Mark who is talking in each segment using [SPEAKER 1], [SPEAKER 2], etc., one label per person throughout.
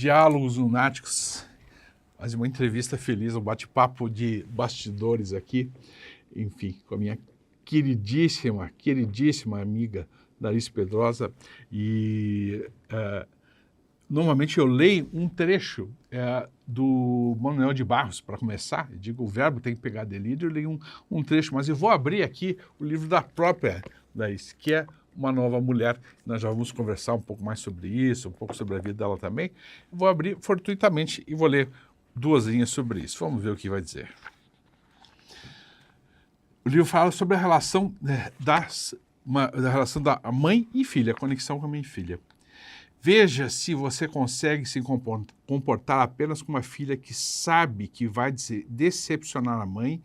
[SPEAKER 1] Diálogos Lunáticos, mais uma entrevista feliz, um bate-papo de bastidores aqui, enfim, com a minha queridíssima amiga Larice Pedrosa. E normalmente eu leio um trecho do Manuel de Barros para começar. Eu digo, o verbo tem que pegar delírio, eu leio um trecho, mas eu vou abrir aqui o livro da própria Larice, que é Uma Nova Mulher. Nós já vamos conversar um pouco mais sobre isso, um pouco sobre a vida dela também. Eu vou abrir fortuitamente e vou ler 2 linhas sobre isso. Vamos ver o que vai dizer. O livro fala sobre a relação da relação da mãe e filha, a conexão com a mãe e filha. Veja se você consegue se comportar apenas como uma filha que sabe que vai decepcionar a mãe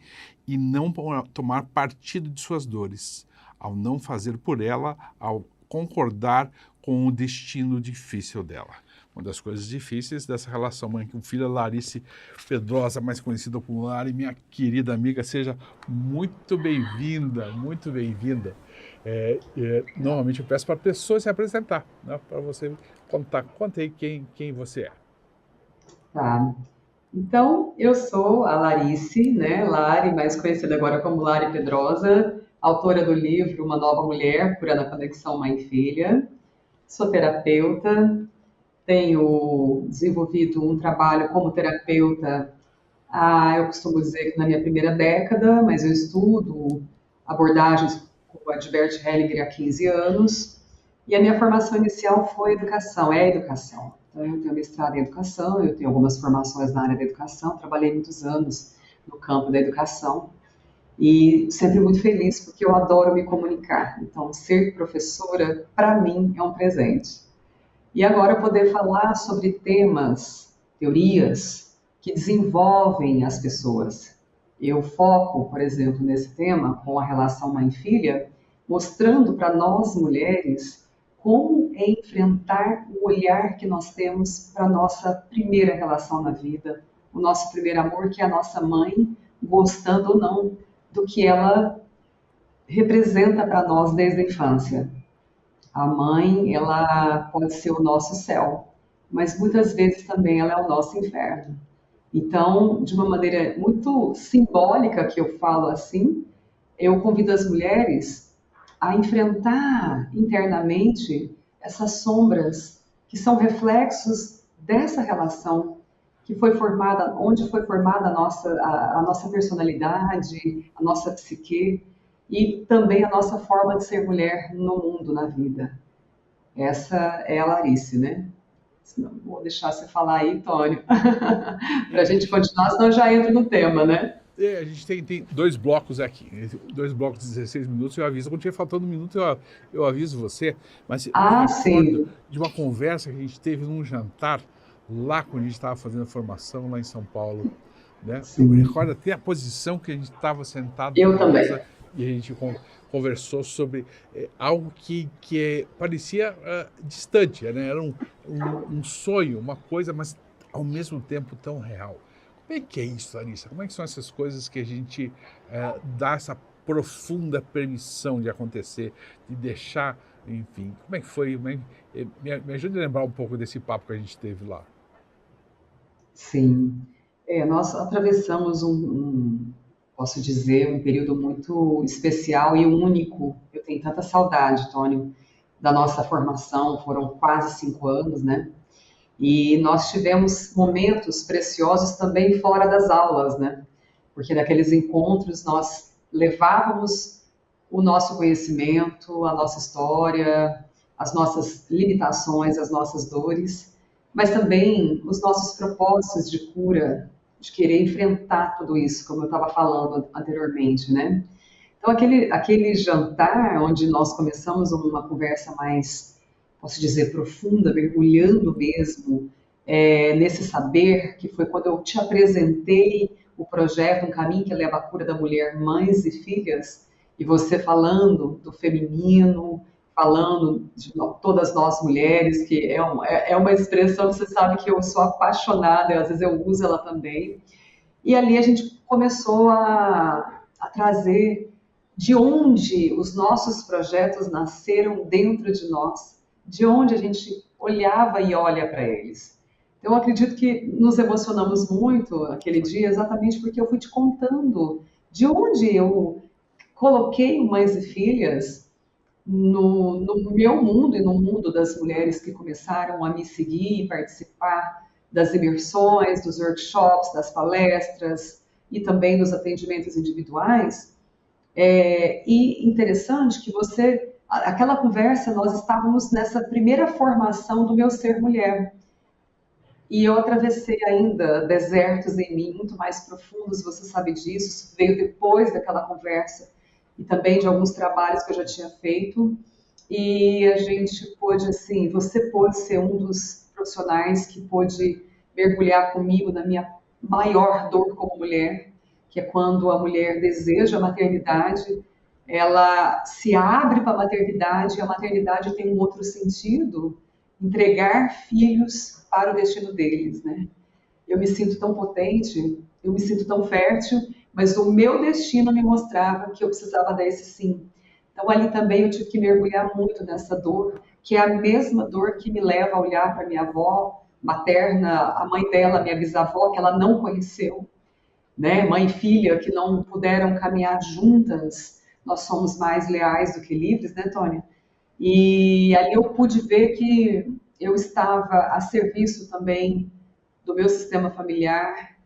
[SPEAKER 1] e não tomar partido de suas dores, ao não fazer por ela, ao concordar com o destino difícil dela. Uma das coisas difíceis dessa relação mãe com filha, Larice Pedrosa, mais conhecida como Lari, minha querida amiga, seja muito bem-vinda, muito bem-vinda. Normalmente eu peço para a pessoa se apresentar, né, para você contar. Conta aí quem você é.
[SPEAKER 2] Tá. Então, eu sou a Larice, né? Lari, mais conhecida agora como Lari Pedrosa, autora do livro Uma Nova Mulher, Curando a Conexão Mãe e Filha. Sou terapeuta, tenho desenvolvido um trabalho como terapeuta, eu costumo dizer que na minha primeira década, mas eu estudo abordagens com o Adbert Hellinger há 15 anos, e a minha formação inicial foi educação, é educação. Então, eu tenho mestrado em educação, eu tenho algumas formações na área da educação, trabalhei muitos anos no campo da educação, e sempre muito feliz porque eu adoro me comunicar. Então, ser professora, para mim, é um presente. E agora poder falar sobre temas, teorias que desenvolvem as pessoas. Eu foco, por exemplo, nesse tema com a relação mãe-filha, mostrando para nós mulheres como é enfrentar o olhar que nós temos para a nossa primeira relação na vida, o nosso primeiro amor, que é a nossa mãe, gostando ou não do que ela representa para nós desde a infância. A mãe, ela pode ser o nosso céu, mas muitas vezes também ela é o nosso inferno. Então, de uma maneira muito simbólica que eu falo assim, eu convido as mulheres a enfrentar internamente essas sombras que são reflexos dessa relação que foi formada, onde foi formada a nossa personalidade, a nossa psique e também a nossa forma de ser mulher no mundo, na vida. Essa é a Larice, né? Senão, vou deixar você falar aí, Tônio, para a gente continuar, senão eu já entro no tema, né?
[SPEAKER 1] A gente tem 2 blocos aqui, 2 blocos de 16 minutos, eu aviso. Quando tiver faltando 1 minuto, eu aviso você. Mas eu me recordo
[SPEAKER 2] Sim.
[SPEAKER 1] de uma conversa que a gente teve num jantar, lá quando a gente estava fazendo a formação lá em São Paulo. Né? Eu me recordo até a posição que a gente estava sentado
[SPEAKER 2] Eu
[SPEAKER 1] na
[SPEAKER 2] também.
[SPEAKER 1] mesa e a gente conversou sobre algo que parecia distante, né? Era um sonho, uma coisa, mas ao mesmo tempo tão real. Como é que é isso, Larissa? Como é que são essas coisas que a gente dá essa profunda permissão de acontecer, de deixar, enfim, como é que foi? Me ajude a lembrar um pouco desse papo que a gente teve lá.
[SPEAKER 2] Sim. Nós atravessamos posso dizer, um período muito especial e único. Eu tenho tanta saudade, Tônio, da nossa formação, foram quase 5 anos, né? E nós tivemos momentos preciosos também fora das aulas, né? Porque naqueles encontros nós levávamos o nosso conhecimento, a nossa história, as nossas limitações, as nossas dores, mas também os nossos propósitos de cura, de querer enfrentar tudo isso, como eu estava falando anteriormente, né? Então, aquele jantar, onde nós começamos uma conversa mais, posso dizer, profunda, mergulhando mesmo nesse saber, que foi quando eu te apresentei o projeto Um Caminho que Leva à Cura da Mulher, Mães e Filhas, e você falando do feminino, falando de todas nós mulheres, que é uma expressão que você sabe que eu sou apaixonada, e às vezes eu uso ela também. E ali a gente começou a trazer de onde os nossos projetos nasceram dentro de nós, de onde a gente olhava e olha para eles. Então, eu acredito que nos emocionamos muito aquele
[SPEAKER 1] Foi.
[SPEAKER 2] dia, exatamente porque eu fui te contando de onde eu coloquei Mães e Filhas no meu mundo e no mundo das mulheres que começaram a me seguir e participar das imersões, dos workshops, das palestras e também dos atendimentos individuais. E interessante que aquela conversa, nós estávamos nessa primeira formação do meu ser mulher. E eu atravessei ainda desertos em mim muito mais profundos, você sabe disso, isso veio depois daquela conversa e também de alguns trabalhos que eu já tinha feito. E a gente pôde, assim, você pôde ser um dos profissionais que pôde mergulhar comigo na minha maior dor como mulher, que é quando a mulher deseja a maternidade, ela se abre para a maternidade, e a maternidade tem um outro sentido, entregar filhos para o destino deles, né? Eu me sinto tão potente, eu me sinto tão fértil, mas o meu destino me mostrava que eu precisava dar esse sim. Então ali também eu tive que mergulhar muito nessa dor, que é a mesma dor que me leva a olhar para minha avó materna, a mãe dela, minha bisavó, que ela não conheceu, né? Mãe e filha que não puderam caminhar juntas. Nós somos mais leais do que livres, né, Tônia? E ali eu pude ver que eu estava a serviço também do meu sistema familiar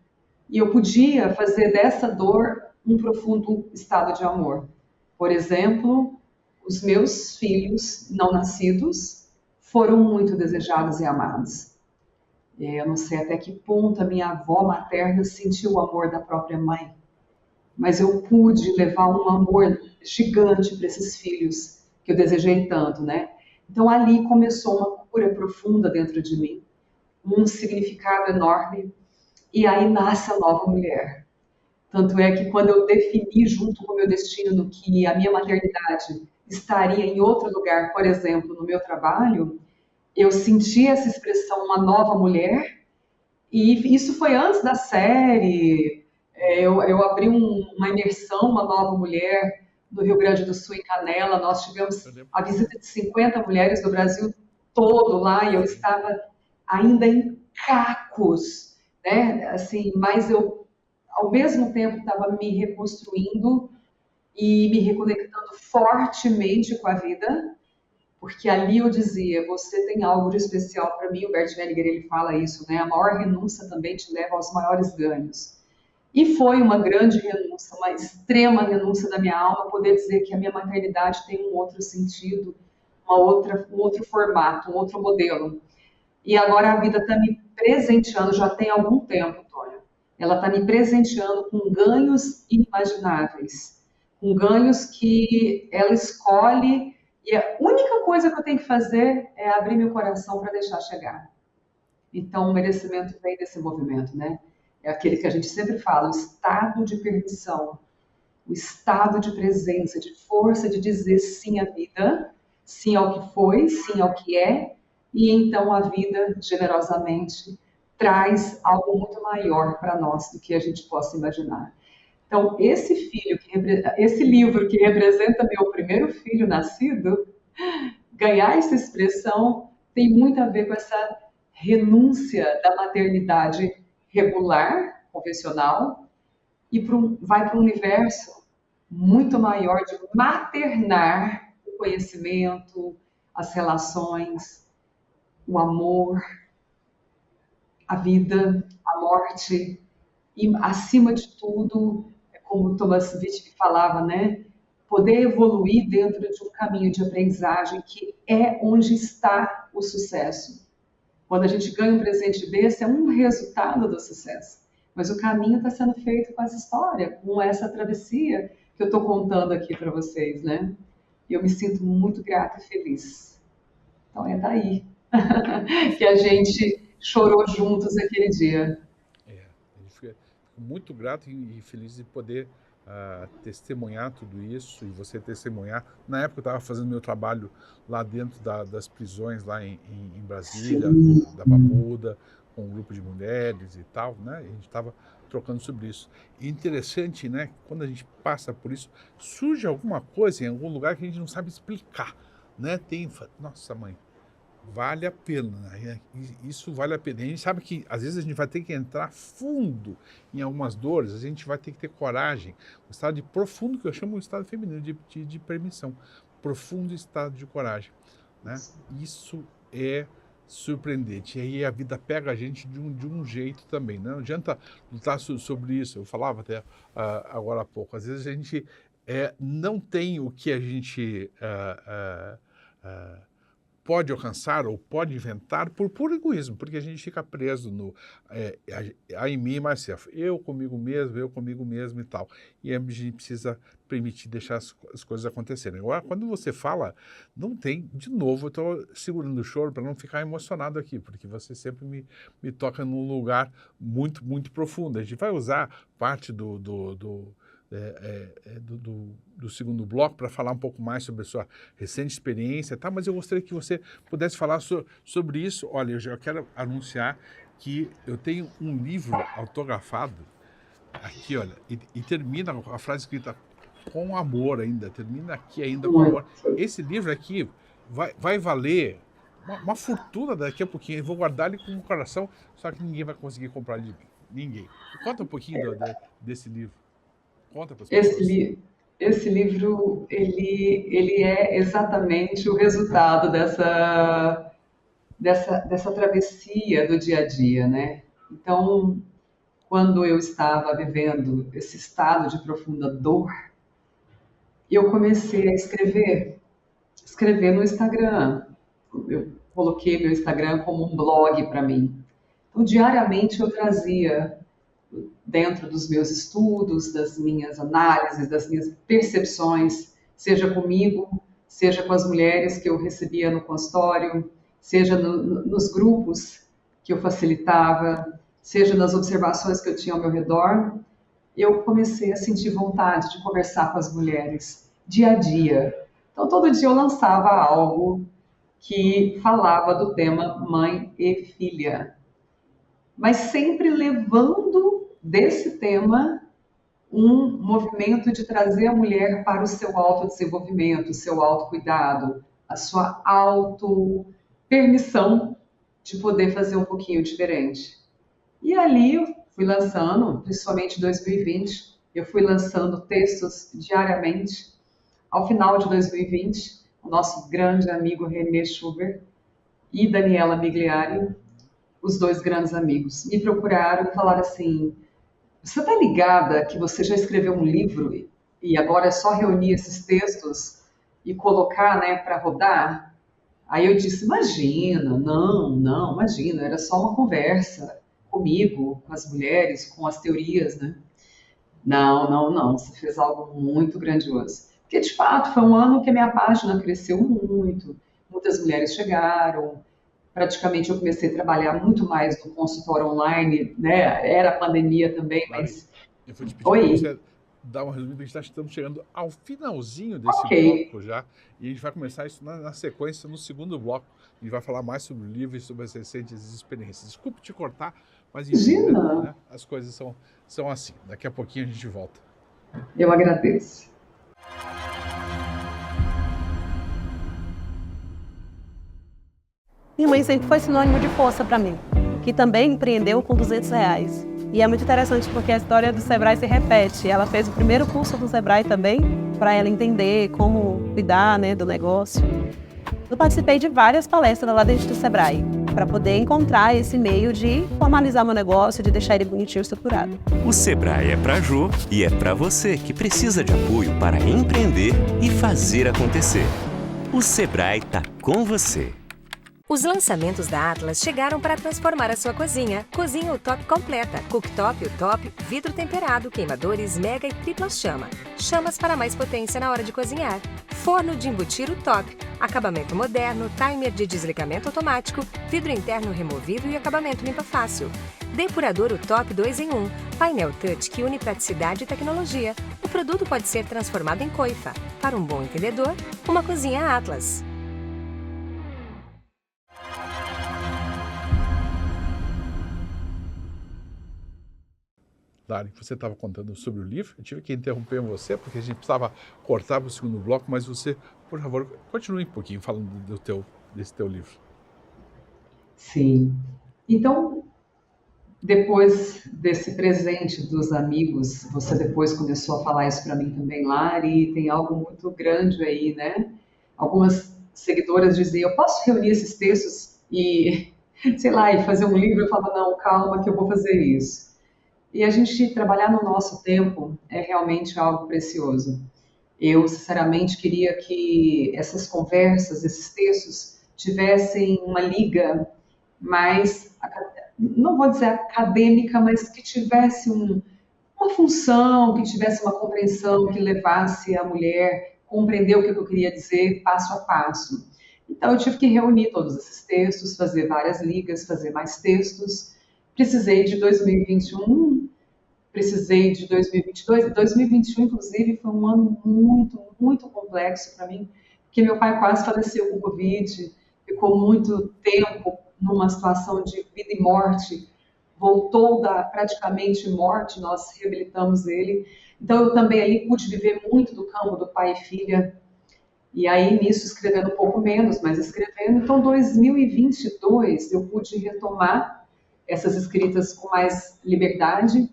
[SPEAKER 2] e eu podia fazer dessa dor um profundo estado de amor. Por exemplo, os meus filhos não nascidos foram muito desejados e amados. Eu não sei até que ponto a minha avó materna sentiu o amor da própria mãe, mas eu pude levar um amor gigante para esses filhos que eu desejei tanto, né? Então ali começou uma cura profunda dentro de mim, um significado enorme, e aí nasce a nova mulher. Tanto é que quando eu defini junto com o meu destino que a minha maternidade estaria em outro lugar, por exemplo, no meu trabalho, eu senti essa expressão, uma nova mulher, e isso foi antes da série. Eu abri uma imersão, uma nova mulher, no Rio Grande do Sul, em Canela. Nós tivemos
[SPEAKER 1] Eu lembro.
[SPEAKER 2] a visita de 50 mulheres do Brasil todo lá, e eu
[SPEAKER 1] Sim.
[SPEAKER 2] estava ainda em cacos, né? Assim, mas eu, ao mesmo tempo, estava me reconstruindo e me reconectando fortemente com a vida, porque ali eu dizia, você tem algo de especial para mim. O Bert Hellinger, ele fala isso, né? A maior renúncia também te leva aos maiores ganhos. E foi uma grande renúncia, uma extrema renúncia da minha alma, poder dizer que a minha maternidade tem um outro sentido, um outro formato, um outro modelo. E agora a vida está me presenteando, já tem algum tempo, Tônia. Ela está me presenteando com ganhos inimagináveis, com ganhos que ela escolhe, e a única coisa que eu tenho que fazer é abrir meu coração para deixar chegar. Então, o merecimento vem desse movimento, né? É aquele que a gente sempre fala, o estado de permissão, o estado de presença, de força de dizer sim à vida, sim ao que foi, sim ao que é, e então a vida generosamente traz algo muito maior para nós do que a gente possa imaginar. Então, esse livro que representa meu primeiro filho nascido, ganhar essa expressão tem muito a ver com essa renúncia da maternidade regular, convencional, e vai para um universo muito maior de maternar o conhecimento, as relações, o amor, a vida, a morte, e acima de tudo, como Thomas Witt falava, né? Poder evoluir dentro de um caminho de aprendizagem que é onde está o sucesso. Quando a gente ganha um presente desse, é um resultado do sucesso. Mas o caminho está sendo feito com essa história, com essa travessia que eu estou contando aqui para vocês, né? E eu me sinto muito grata e feliz. Então é daí que a gente chorou juntos aquele dia.
[SPEAKER 1] A gente fica muito grato e feliz de poder testemunhar tudo isso e você testemunhar. Na época eu estava fazendo meu trabalho lá dentro das prisões, lá em Brasília,
[SPEAKER 2] Sim.
[SPEAKER 1] da Papuda, com um grupo de mulheres e tal, né? E a gente estava trocando sobre isso. E interessante, né? Quando a gente passa por isso, surge alguma coisa em algum lugar que a gente não sabe explicar, né? Nossa, mãe, Vale a pena, né? Isso vale a pena. A gente sabe que às vezes a gente vai ter que entrar fundo em algumas dores, a gente vai ter que ter coragem. O estado de profundo, que eu chamo de estado feminino, de permissão. Profundo estado de coragem, né? Isso é surpreendente. E aí a vida pega a gente de um jeito também, né? Não adianta lutar sobre isso. Eu falava até agora há pouco. Às vezes a gente não tem o que a gente pode alcançar ou pode inventar por puro egoísmo, porque a gente fica preso no em mim, myself, eu comigo mesmo e tal. E a gente precisa permitir deixar as coisas acontecerem. Agora, quando você fala, não tem, de novo, eu estou segurando o choro para não ficar emocionado aqui, porque você sempre me toca num lugar muito, muito profundo. A gente vai usar parte do segundo bloco para falar um pouco mais sobre a sua recente experiência, tá? Mas eu gostaria que você pudesse falar sobre isso. Olha, eu já quero anunciar que eu tenho um livro autografado aqui, olha, e termina a frase escrita com amor ainda, termina aqui ainda com amor. Esse livro aqui vai valer uma fortuna daqui a pouquinho. Eu vou guardar ele com o coração, só que ninguém vai conseguir comprar ele. Ninguém. Conta um pouquinho desse livro. Conta para as pessoas.
[SPEAKER 2] Esse livro, ele é exatamente o resultado dessa travessia do dia a dia, né? Então, quando eu estava vivendo esse estado de profunda dor, eu comecei a escrever no Instagram. Eu coloquei meu Instagram como um blog para mim. Então, diariamente eu trazia, dentro dos meus estudos, das minhas análises, das minhas percepções, seja comigo, seja com as mulheres que eu recebia no consultório, seja nos grupos que eu facilitava, seja nas observações que eu tinha ao meu redor, eu comecei a sentir vontade de conversar com as mulheres dia a dia. Então, todo dia eu lançava algo que falava do tema mãe e filha, mas sempre levando desse tema um movimento de trazer a mulher para o seu autodesenvolvimento, o seu autocuidado, a sua auto-permissão de poder fazer um pouquinho diferente. E ali eu fui lançando, principalmente em 2020, eu fui lançando textos diariamente. Ao final de 2020, o nosso grande amigo René Schubert e Daniela Migliari, os dois grandes amigos, me procuraram e falaram assim: você está ligada que você já escreveu um livro e agora é só reunir esses textos e colocar, né, para rodar? Aí eu disse: imagina, não, imagina, era só uma conversa comigo, com as mulheres, com as teorias, né? Não, você fez algo muito grandioso. Porque, de fato, foi um ano que a minha página cresceu muito, muitas mulheres chegaram, praticamente eu comecei a trabalhar muito mais no consultório online, né? Era a pandemia também,
[SPEAKER 1] Lari,
[SPEAKER 2] mas...
[SPEAKER 1] eu vou te pedir para
[SPEAKER 2] Oi,
[SPEAKER 1] você dar uma resumida, a gente estamos chegando ao finalzinho desse
[SPEAKER 2] ok.
[SPEAKER 1] bloco já, e a gente vai começar isso na sequência, no segundo bloco. A gente vai falar mais sobre o livro e sobre as recentes experiências. Desculpe te cortar, mas enfim,
[SPEAKER 2] Imagina,
[SPEAKER 1] as coisas são assim. Daqui a pouquinho a gente volta.
[SPEAKER 2] eu agradeço.
[SPEAKER 3] Minha mãe sempre foi sinônimo de força para mim, que também empreendeu com R$ 200. E é muito interessante porque a história do Sebrae se repete. Ela fez o primeiro curso do Sebrae também, para ela entender como cuidar, né, do negócio. Eu participei de várias palestras lá dentro do Sebrae, para poder encontrar esse meio de formalizar meu negócio, de deixar ele bonitinho e estruturado.
[SPEAKER 4] O Sebrae é para Jô e é para você que precisa de apoio para empreender e fazer acontecer. O Sebrae tá com você.
[SPEAKER 5] Os lançamentos da Atlas chegaram para transformar a sua cozinha. Cozinha UTOP completa, cooktop UTOP, vidro temperado, queimadores mega e tripla chama. Chamas para mais potência na hora de cozinhar. Forno de embutir UTOP, acabamento moderno, timer de desligamento automático, vidro interno removível e acabamento limpa fácil. Depurador UTOP 2 em 1, painel touch que une praticidade e tecnologia. O produto pode ser transformado em coifa. Para um bom entendedor, uma cozinha Atlas.
[SPEAKER 1] Lari, você estava contando sobre o livro, eu tive que interromper você, porque a gente precisava cortar para o segundo bloco, mas você, por favor, continue um pouquinho falando desse teu livro.
[SPEAKER 2] sim. Então, depois desse presente dos amigos, você depois começou a falar isso para mim também, Lari, tem algo muito grande aí, né? Algumas seguidoras diziam, eu posso reunir esses textos e, sei lá, e fazer um livro? Eu falava, não, calma que eu vou fazer isso. E a gente trabalhar no nosso tempo é realmente algo precioso. Eu, sinceramente, queria que essas conversas, esses textos, tivessem uma liga mais, não vou dizer acadêmica, mas que tivesse uma função, que tivesse uma compreensão, que levasse a mulher a compreender o que eu queria dizer passo a passo. Então, eu tive que reunir todos esses textos, fazer várias ligas, fazer mais textos. Precisei de 2021, precisei de 2022. 2021, inclusive, foi um ano muito, muito complexo para mim, porque meu pai quase faleceu com Covid, ficou muito tempo numa situação de vida e morte, voltou da praticamente morte, nós reabilitamos ele. Então, eu também ali pude viver muito do campo do pai e filha, e aí nisso escrevendo um pouco menos, mas escrevendo. Então, 2022, eu pude retomar essas escritas com mais liberdade,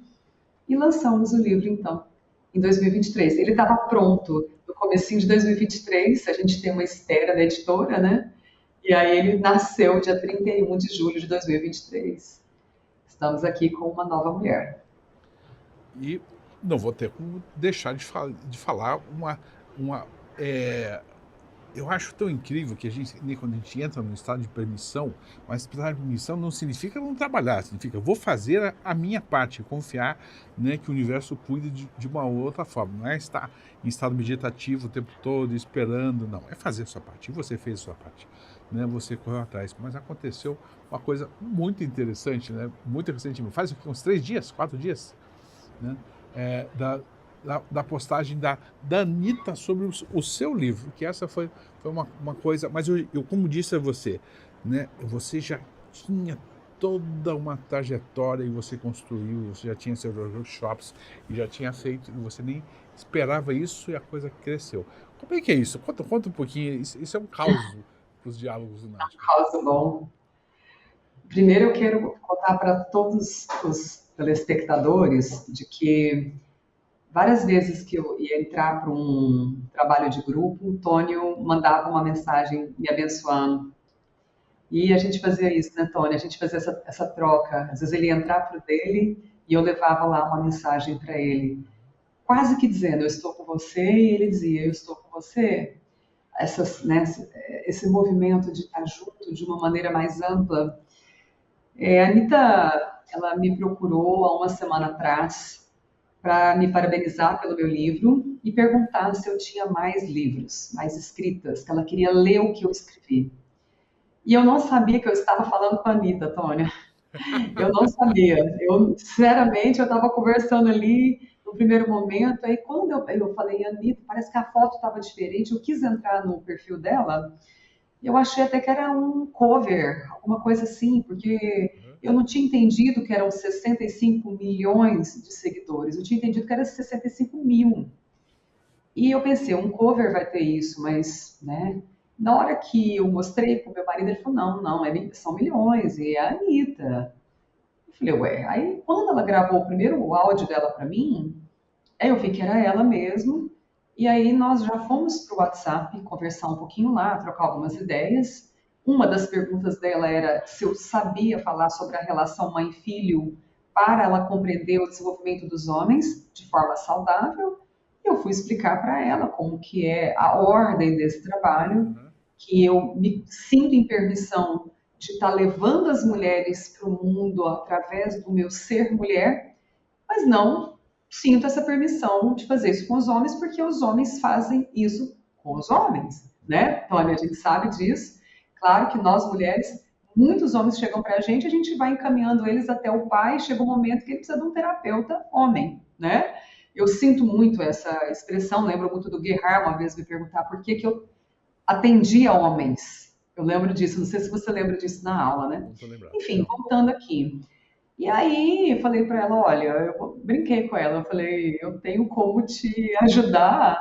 [SPEAKER 2] e lançamos o livro, então, em 2023. Ele estava pronto no comecinho de 2023, a gente tem uma espera da editora, né? E aí ele nasceu dia 31 de julho de 2023. Estamos aqui com uma nova mulher.
[SPEAKER 1] E não vou ter como deixar de falar eu acho tão incrível que quando a gente entra no estado de permissão, mas estado de permissão não significa não trabalhar, significa vou fazer a minha parte, confiar, né, que o universo cuida de uma outra forma. Não é estar em estado meditativo o tempo todo, esperando, não. É fazer a sua parte. E você fez a sua parte, né? Você correu atrás. Mas aconteceu uma coisa muito interessante, né? Muito recentemente, faz uns 3 dias, 4 dias, né? Da postagem da Anitta sobre o seu livro, que essa foi uma coisa, mas eu, como disse a você, né, você já tinha toda uma trajetória e você construiu, você já tinha seus workshops e já tinha feito, e você nem esperava isso e a coisa cresceu. Como é que é isso? Conta um pouquinho, isso é um caos para os diálogos do Nath.
[SPEAKER 2] Causa bom. Primeiro eu quero contar para todos os telespectadores de que várias vezes que eu ia entrar para um trabalho de grupo, o Tônio mandava uma mensagem me abençoando. E a gente fazia isso, né, Tônio? A gente fazia essa troca. Às vezes ele ia entrar para o dele e eu levava lá uma mensagem para ele, quase que dizendo, eu estou com você, e ele dizia, eu estou com você. Né, esse movimento de estar junto de uma maneira mais ampla. A Anitta, ela me procurou há uma semana atrás para me parabenizar pelo meu livro e perguntar se eu tinha mais livros, mais escritas, que ela queria ler o que eu escrevi. E eu não sabia que eu estava falando com a Anitta, Tônia. Eu não sabia. Sinceramente, eu estava conversando ali no primeiro momento, aí quando eu falei, Anitta, parece que a foto estava diferente, eu quis entrar no perfil dela, eu achei até que era um cover, alguma coisa assim, porque eu não tinha entendido que eram 65 milhões de seguidores, eu tinha entendido que era 65 mil. E eu pensei, um cover vai ter isso, mas, né? Na hora que eu mostrei para o meu marido, ele falou, não, são milhões, e é a Anitta. Eu falei, ué, aí quando ela gravou o primeiro áudio dela para mim, aí eu vi que era ela mesmo, e aí nós já fomos para o WhatsApp conversar um pouquinho lá, trocar algumas ideias. Uma das perguntas dela era se eu sabia falar sobre a relação mãe-filho para ela compreender o desenvolvimento dos homens de forma saudável. Eu fui explicar para ela como que é a ordem desse trabalho, que eu me sinto em permissão de estar levando as mulheres para o mundo através do meu ser mulher, mas não sinto essa permissão de fazer isso com os homens, porque os homens fazem isso com os homens, né? Tônia, a gente sabe disso. Claro que nós, mulheres, muitos homens chegam para a gente vai encaminhando eles até o pai, chega um momento que ele precisa de um terapeuta homem, né? Eu sinto muito essa expressão, lembro muito do Gerhard uma vez me perguntar por que eu atendia homens. Eu lembro disso, não sei se você lembra disso na aula, né? Enfim, voltando aqui. E aí eu falei para ela, olha, eu brinquei com ela, eu falei, eu tenho como te ajudar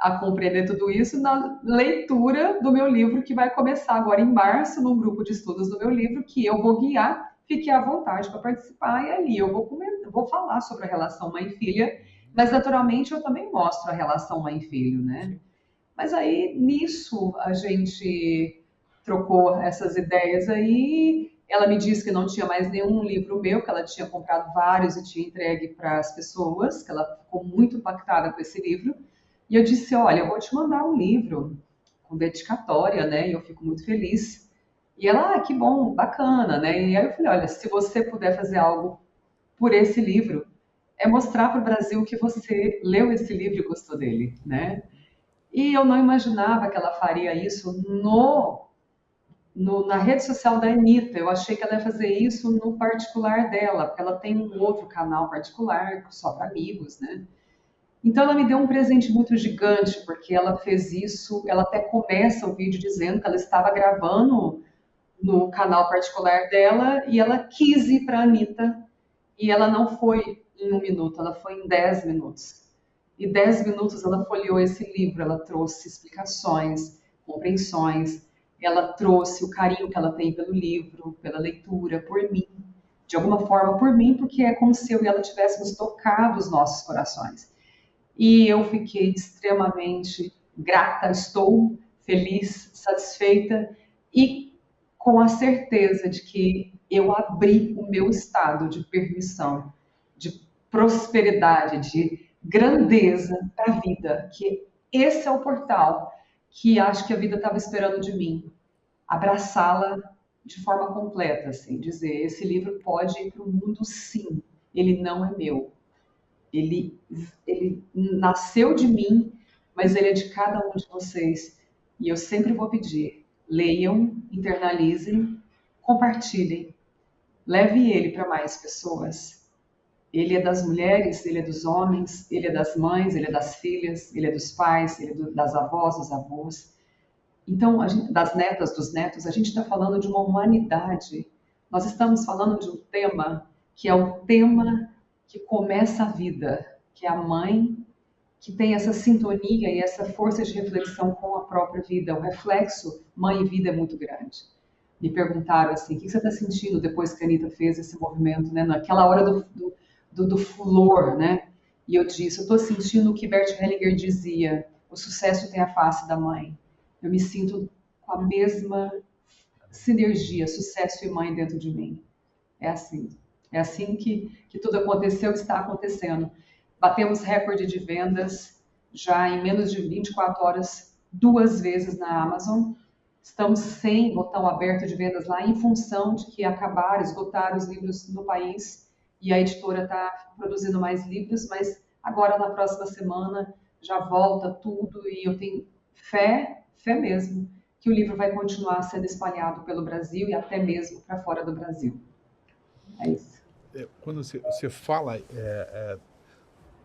[SPEAKER 2] a compreender tudo isso na leitura do meu livro, que vai começar agora em março, num grupo de estudos do meu livro, que eu vou guiar. Fique à vontade para participar, e ali eu vou falar sobre a relação mãe e filha, mas naturalmente eu também mostro a relação mãe e filho, né? Mas aí, nisso, a gente trocou essas ideias aí. Ela me disse que não tinha mais nenhum livro meu, que ela tinha comprado vários e tinha entregue para as pessoas, que ela ficou muito impactada com esse livro. E eu disse, olha, eu vou te mandar um livro com dedicatória, né? E eu fico muito feliz. E ela, que bom, bacana, né? E aí eu falei, olha, se você puder fazer algo por esse livro, é mostrar para o Brasil que você leu esse livro e gostou dele, né? E eu não imaginava que ela faria isso na rede social da Anitta. Eu achei que ela ia fazer isso no particular dela, porque ela tem um outro canal particular, só para amigos, né? Então ela me deu um presente muito gigante, porque ela fez isso, ela até começa o vídeo dizendo que ela estava gravando no canal particular dela e ela quis ir para a Anitta, e ela não foi em 1 minuto, ela foi em 10 minutos. E 10 minutos ela folheou esse livro, ela trouxe explicações, compreensões, ela trouxe o carinho que ela tem pelo livro, pela leitura, por mim, de alguma forma por mim, porque é como se eu e ela tivéssemos tocado os nossos corações. E eu fiquei extremamente grata, estou feliz, satisfeita e com a certeza de que eu abri o meu estado de permissão, de prosperidade, de grandeza para a vida, que esse é o portal que acho que a vida estava esperando de mim, abraçá-la de forma completa, assim, dizer, esse livro pode ir para o mundo sim, ele não é meu, ele nasceu de mim, mas ele é de cada um de vocês, e eu sempre vou pedir, leiam, internalizem, compartilhem, leve ele para mais pessoas. Ele é das mulheres, ele é dos homens, ele é das mães, ele é das filhas, ele é dos pais, ele é das avós, dos avós. Então, das netas, dos netos, a gente está falando de uma humanidade. Nós estamos falando de um tema que é o tema que começa a vida, que é a mãe, que tem essa sintonia e essa força de reflexão com a própria vida. O reflexo mãe e vida é muito grande. Me perguntaram assim, o que você está sentindo depois que a Anitta fez esse movimento, né? Naquela hora do furor, né? E eu disse, eu estou sentindo o que Bert Hellinger dizia, o sucesso tem a face da mãe. Eu me sinto com a mesma sinergia, sucesso e mãe dentro de mim. É assim que tudo aconteceu e está acontecendo. Batemos recorde de vendas já em menos de 24 horas, 2 vezes na Amazon. Estamos sem botão aberto de vendas lá em função de que esgotaram os livros no país e a editora está produzindo mais livros, mas agora na próxima semana já volta tudo e eu tenho fé mesmo, que o livro vai continuar sendo espalhado pelo Brasil e até mesmo para fora do Brasil. É isso.
[SPEAKER 1] Quando você fala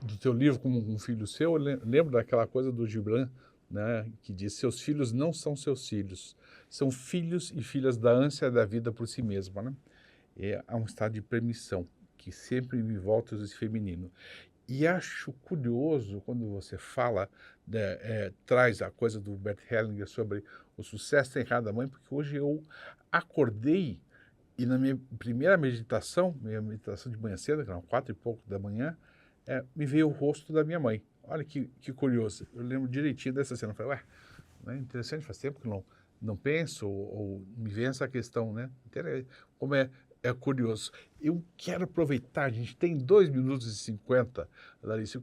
[SPEAKER 1] do teu livro como um filho seu, eu lembro daquela coisa do Gibran, né, que diz, seus filhos não são seus filhos, são filhos e filhas da ânsia da vida por si mesma, né? Há um estado de permissão, que sempre me volta esse feminino. E acho curioso quando você fala, traz a coisa do Bert Hellinger sobre o sucesso em cada mãe, porque hoje eu acordei e na minha primeira meditação, minha meditação de manhã cedo, que eram 4 e pouco da manhã, me veio o rosto da minha mãe. Olha que curioso, eu lembro direitinho dessa cena. Eu falei, é interessante, faz tempo que não penso, ou me vem essa questão, né? Como é curioso. Eu quero aproveitar, a gente tem 2 minutos e 50, Larissa,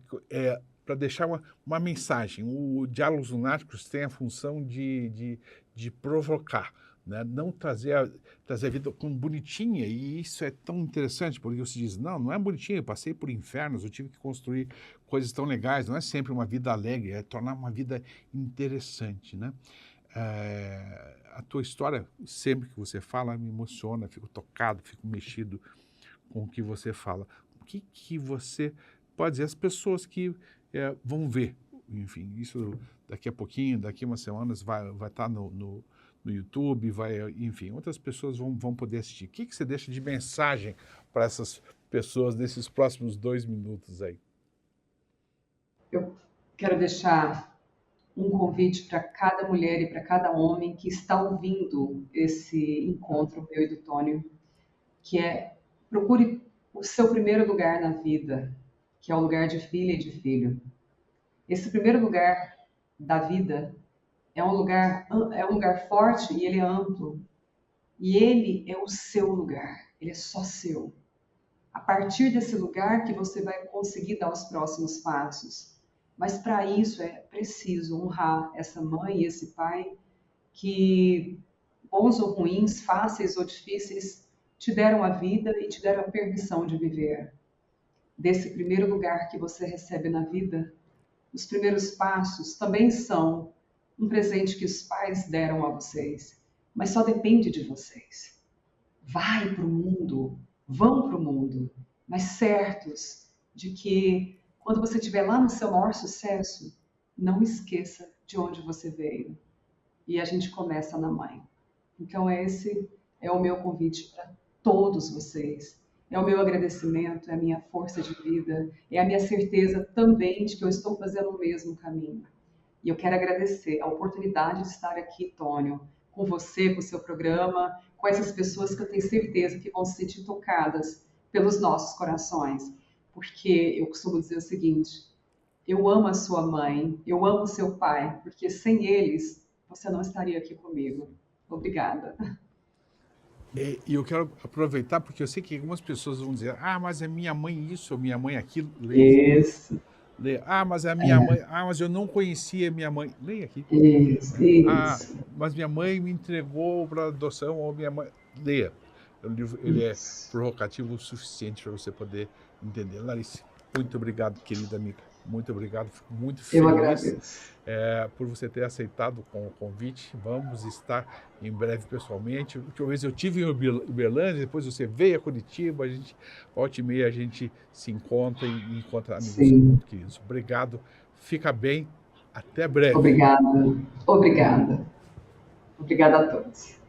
[SPEAKER 1] para deixar uma mensagem. O Diálogos Lunáticos tem a função de provocar, né? Não trazer a vida como bonitinha, e isso é tão interessante, porque você diz, não é bonitinha, eu passei por infernos, eu tive que construir coisas tão legais, não é sempre uma vida alegre, é tornar uma vida interessante, né? A tua história, sempre que você fala, me emociona, fico tocado, fico mexido com o que você fala. O que você pode dizer às pessoas que vão ver? Enfim, isso daqui a pouquinho, daqui a umas semanas vai estar no YouTube, enfim, outras pessoas vão poder assistir. O que você deixa de mensagem para essas pessoas nesses próximos 2 minutos aí?
[SPEAKER 2] Eu quero deixar um convite para cada mulher e para cada homem que está ouvindo esse encontro meu e do Tônio, que é: procure o seu primeiro lugar na vida, que é o lugar de filha e de filho. Esse primeiro lugar da vida é um lugar forte e ele é amplo. E ele é o seu lugar, ele é só seu. A partir desse lugar que você vai conseguir dar os próximos passos. Mas para isso é preciso honrar essa mãe e esse pai que, bons ou ruins, fáceis ou difíceis, te deram a vida e te deram a permissão de viver. Desse primeiro lugar que você recebe na vida, os primeiros passos também são um presente que os pais deram a vocês, mas só depende de vocês. Vai para o mundo, vão para o mundo, mas certos de que quando você estiver lá no seu maior sucesso, não esqueça de onde você veio. E a gente começa na mãe. Então esse é o meu convite para todos vocês. É o meu agradecimento, é a minha força de vida, é a minha certeza também de que eu estou fazendo o mesmo caminho. E eu quero agradecer a oportunidade de estar aqui, Tônio, com você, com o seu programa, com essas pessoas que eu tenho certeza que vão se sentir tocadas pelos nossos corações. Porque eu costumo dizer o seguinte: eu amo a sua mãe, eu amo o seu pai, porque sem eles você não estaria aqui comigo. Obrigada.
[SPEAKER 1] E eu quero aproveitar, porque eu sei que algumas pessoas vão dizer: ah, mas é minha mãe isso, minha mãe aquilo.
[SPEAKER 2] Isso.
[SPEAKER 1] Leia. Ah, mas é a minha mãe. Ah, mas eu não conhecia minha mãe. Leia aqui.
[SPEAKER 2] Isso.
[SPEAKER 1] Ah, mas minha mãe me entregou para adoção, ou minha mãe. Leia. O livro ele é provocativo o suficiente para você poder entender. Larissa, muito obrigado, querida amiga. Muito obrigado, fico muito feliz.
[SPEAKER 2] Eu agradeço.
[SPEAKER 1] Por você ter aceitado com o convite. Vamos estar em breve pessoalmente. A última vez eu estive em Uberlândia, depois você veio a Curitiba, volta e meia a gente se encontra e encontra amigos muito queridos. Obrigado, fica bem, até breve.
[SPEAKER 2] Obrigada. Obrigada a todos.